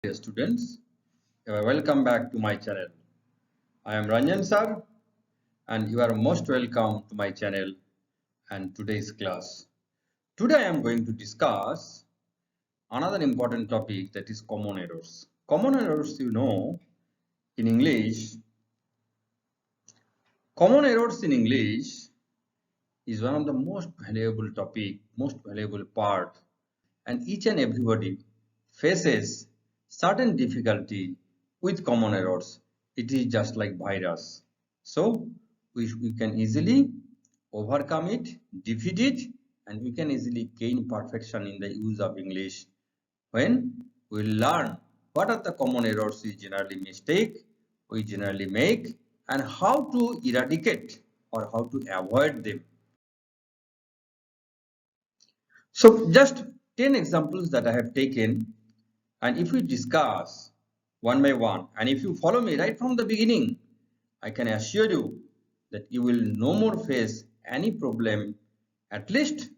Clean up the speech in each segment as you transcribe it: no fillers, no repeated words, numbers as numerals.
Dear students, welcome back to my channel. I am Ranjan sir and you are most welcome to my channel and today's class. Today I am going to discuss another important topic, that is common errors. Common errors, in English, common errors in English is one of the most valuable topic, most valuable part, and each and everybody faces certain difficulty with common errors. It is just like virus. So we can easily overcome it, defeat it, and we can easily gain perfection in the use of English when we learn what are the common errors we generally make, and how to eradicate or how to avoid them. So just 10 examples that I have taken, and if we discuss one by one, and if you follow me right from the beginning, I can assure you that you will no more face any problem. At least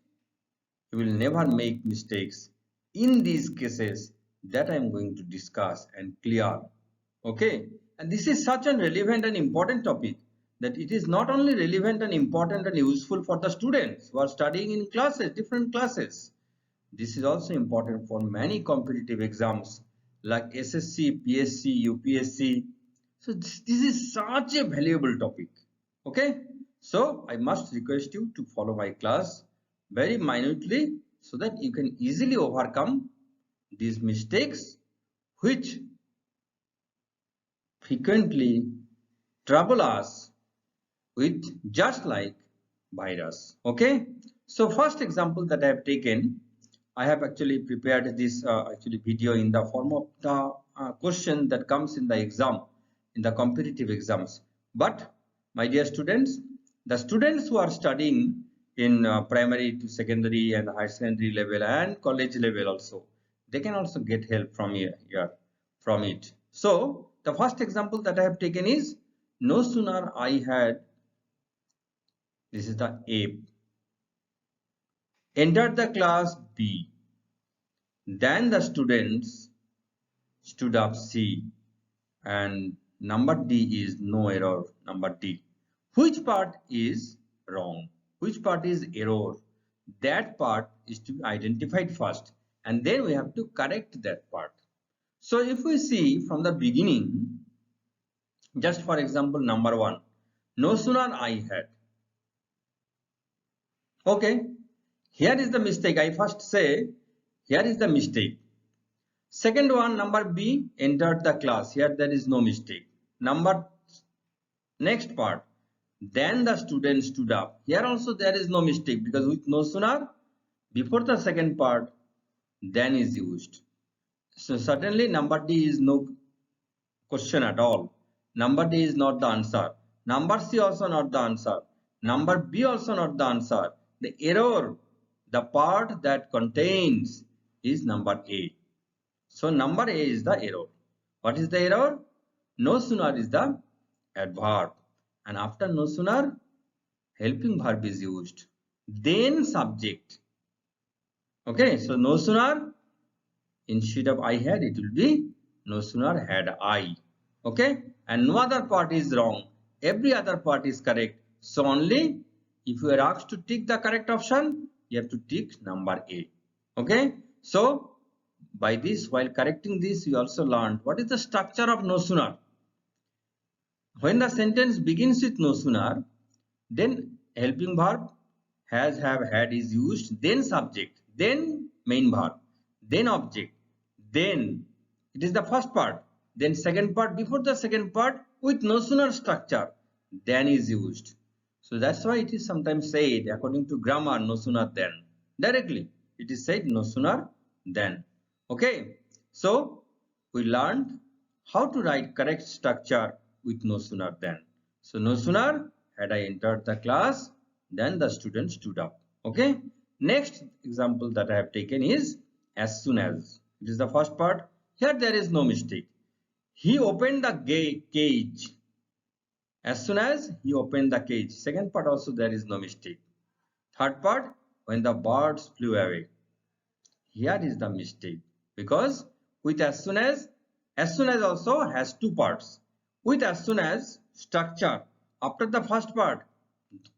you will never make mistakes in these cases that I am going to discuss and clear. Okay, and this is such a relevant and important topic that it is not only relevant and important and useful for the students who are studying in classes, different classes. This is also important for many competitive exams like SSC, PSC, UPSC. So this is such a valuable topic. Okay, so I must request you to follow my class very minutely so that you can easily overcome these mistakes which frequently trouble us with just like virus. Okay, so first example that I have taken, I have actually prepared this video in the form of the question that comes in the exam, in the competitive exams. But my dear students, the students who are studying in primary to secondary and higher secondary level and college level also, they can also get help from here from it. So the first example that I have taken is, no sooner I had, this is the A, entered the class B, then the students stood up C, and number D is no error, number D. Which part is wrong? Which part is error? That part is to be identified first, and then we have to correct that part. So if we see from the beginning, just for example, number 1, no sooner I had. Okay, here is the mistake. I first say, here is the mistake. Second one, number B, entered the class. Here there is no mistake. Next part, then the student stood up. Here also there is no mistake, because with no sooner, before the second part, then is used. So certainly number D is no question at all. Number D is not the answer. Number C also not the answer. Number B also not the answer. The error, the part that contains, is number A. So number A is the error. What is the error? No sooner is the adverb, and after no sooner, helping verb is used. Then subject. Okay, so no sooner, instead of I had, it will be no sooner had I. Okay, and no other part is wrong. Every other part is correct. So only if you are asked to tick the correct option, you have to tick number A. Okay, so by this, while correcting this, we also learned what is the structure of no sooner. When the sentence begins with no sooner, then helping verb, has, have, had is used, then subject, then main verb, then object, then it is the first part, then second part, before the second part, with no sooner structure, then is used. So that's why it is sometimes said, according to grammar, no sooner than. Directly, it is said no sooner than. Okay, so we learned how to write correct structure with no sooner than. So no sooner had I entered the class, then the student stood up. Okay, next example that I have taken is as soon as. It is the first part. Here there is no mistake. He opened the cage. As soon as he opened the cage. Second part also there is no mistake. Third part, when the birds flew away. Here is the mistake, because with as soon as As soon as also has two parts. With as soon as structure, after the first part,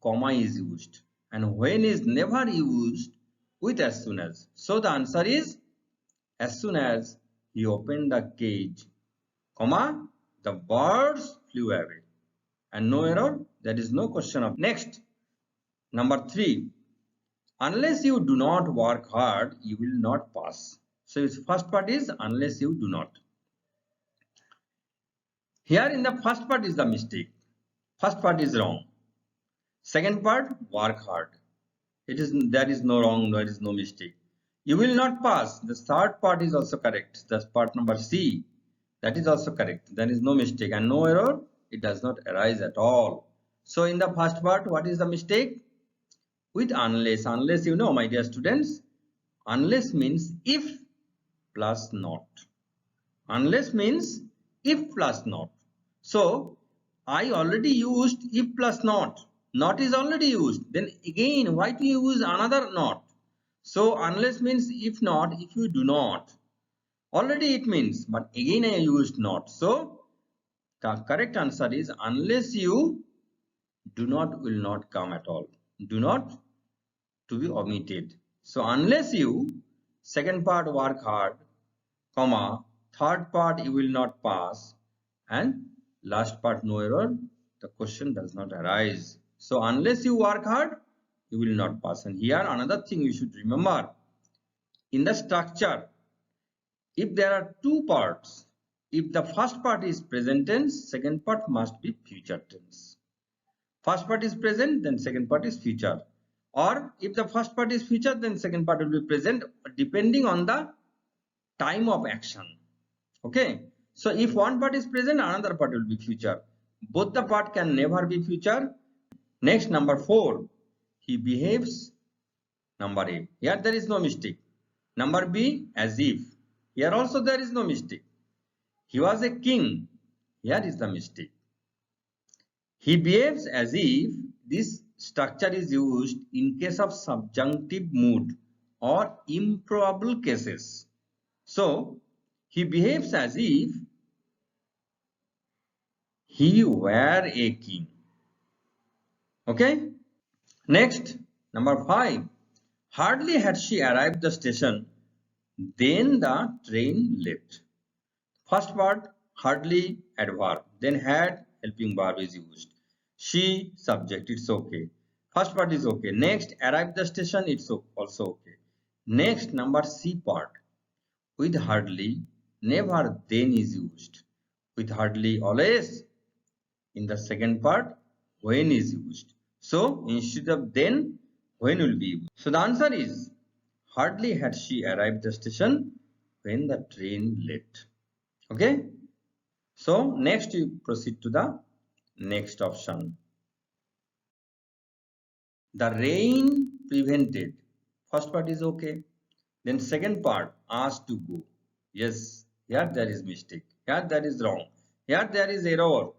comma is used. And when is never used with as soon as. So the answer is as soon as he opened the cage, comma, the birds flew away. And no error, there is no question of. Next, number 3. Unless you do not work hard, you will not pass. So its first part is unless you do not. Here in the first part is the mistake. First part is wrong. Second part, work hard. There is no wrong, there is no mistake. You will not pass. The third part is also correct. That's part number C. That is also correct. There is no mistake and no error. It does not arise at all. So in the first part, what is the mistake? With unless. Unless, you know, my dear students, unless means if plus not. Unless means if plus not. So I already used if plus not. Not is already used. Then again, why to use another not? So unless means if not, if you do not. Already it means, but again I used not. So the correct answer is unless you do not will not come at all. Do not to be omitted. So unless you, second part work hard, comma, third part you will not pass, and last part no error, the question does not arise. So unless you work hard, you will not pass. And here another thing you should remember, in the structure, if there are two parts, if the first part is present tense, second part must be future tense. First part is present, then second part is future. Or if the first part is future, then second part will be present depending on the time of action. Okay. So if one part is present, another part will be future. Both the part can never be future. Next, number 4. He behaves. Number A. Here there is no mistake. Number B, as if. Here also there is no mistake. He was a king. Here is the mistake. He behaves as if. This structure is used in case of subjunctive mood or improbable cases. So, he behaves as if he were a king. Okay. Next, number 5. Hardly had she arrived the station, then the train left. First part, hardly adverb. Then had, helping verb is used. She, subject, it's okay. First part is okay. Next, arrived the station, it's also okay. Next, number C part. With hardly, never, then is used. With hardly, always. In the second part, when is used. So, instead of then, when will be used. So, the answer is, hardly had she arrived the station when the train left. Okay. So, next you proceed to the next option. The rain prevented. First part is okay. Then second part, asked to go. Yes, here there is mistake. Here there is wrong. Here there is error.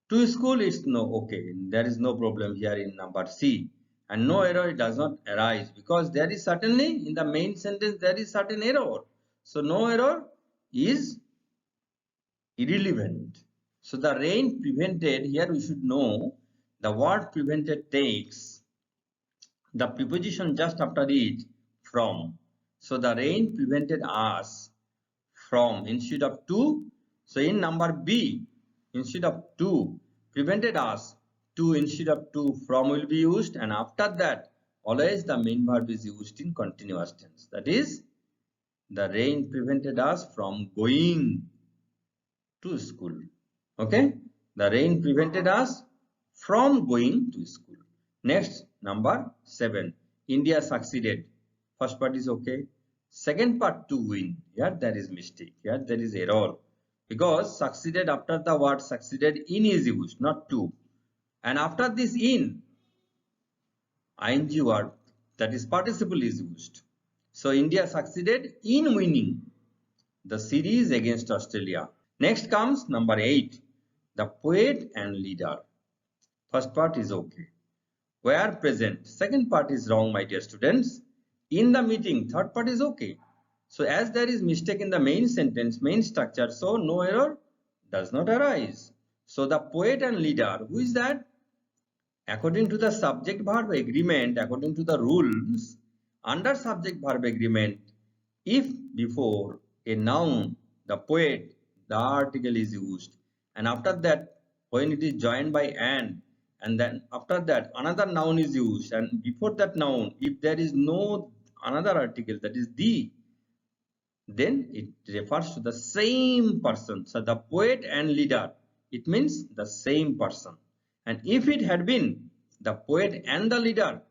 To school it's no okay. There is no problem here in number C. And no error, it does not arise because there is certainly in the main sentence there is certain error. So no error is irrelevant. So the rain prevented, here we should know the word prevented takes the preposition just after it from. So the rain prevented us from instead of to. So in number B, instead of to, prevented us, to instead of to, from will be used, and after that always the main verb is used in continuous tense. That is, the rain prevented us from going to school. Okay, the rain prevented us from going to school. Next, number 7. India succeeded. First part is okay. Second part, to win. Here there is mistake. Here there is error. Because succeeded, after the word succeeded, in is used, not to. And after this in, ing word, that is participle, is used. So India succeeded in winning the series against Australia. Next comes number 8. The poet and leader. First part is okay. Were present. Second part is wrong, my dear students. In the meeting. Third part is okay. So as there is mistake in the main sentence, main structure, so no error does not arise. So the poet and leader, who is that? According to the subject verb agreement, according to the rules, under subject verb agreement, if before a noun, the poet, the article is used, and after that, when it is joined by and then after that another noun is used, and before that noun, if there is no another article, that is the, then it refers to the same person. So the poet and leader, it means the same person. And if it had been the poet and the leader,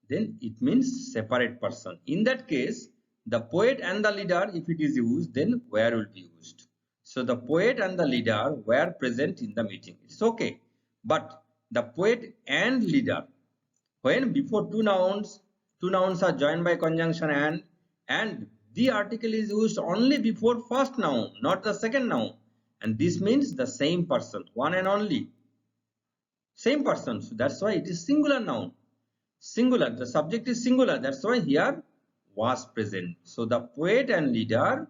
then it means separate person. In that case, the poet and the leader, if it is used, then where will be used? So the poet and the leader were present in the meeting. It's okay. But the poet and leader, when before two nouns are joined by conjunction and the article is used only before first noun, not the second noun. And this means the same person, one and only. Same person. So that's why it is singular noun. Singular. The subject is singular. That's why here was present. So the poet and leader.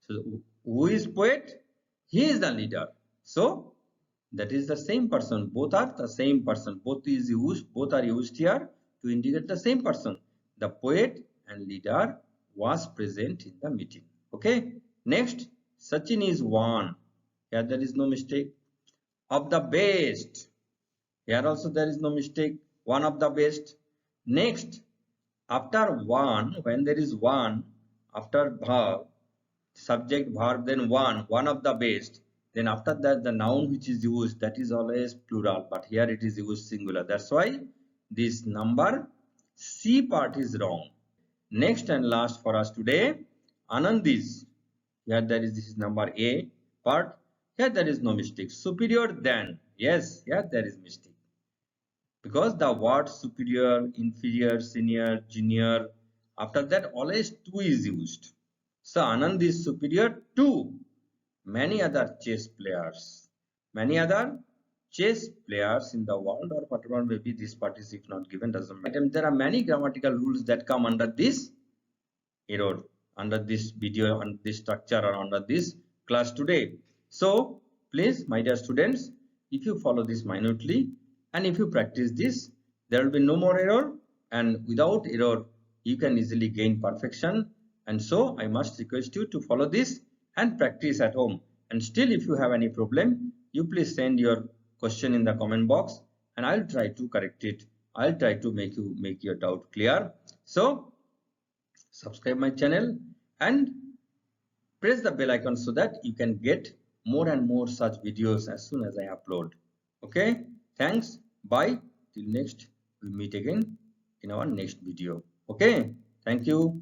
So who is poet? He is the leader. So that is the same person. Both are the same person. Both are used here to indicate the same person. The poet and leader was present in the meeting. Okay. Next, Sachin is one. Here there is no mistake. Of the best. Here also there is no mistake. One of the best. Next, after one, when there is one, after verb, subject, verb, then one of the best. Then after that, the noun which is used, that is always plural. But here it is used singular. That's why this number C part is wrong. Next and last for us today, Anand is. Here there is, this is number A part. Here there is no mistake. Superior than. Yes, here there is mistake. Because the word superior, inferior, senior, junior, after that always to is used. So Anand is superior to many other chess players. Many other chess players in the world, or whatever may be, this part is if not given doesn't matter. There are many grammatical rules that come under this error, under this video, under this structure, or under this class today. So please, my dear students, if you follow this minutely and if you practice this, there will be no more error, and without error you can easily gain perfection. And so I must request you to follow this and practice at home. And still, if you have any problem, you please send your question in the comment box and I'll try to correct it. I'll try to make your doubt clear. So subscribe my channel and press the bell icon so that you can get more and more such videos as soon as I upload. Okay, thanks. Bye. Till next, we'll meet again in our next video. Okay, thank you.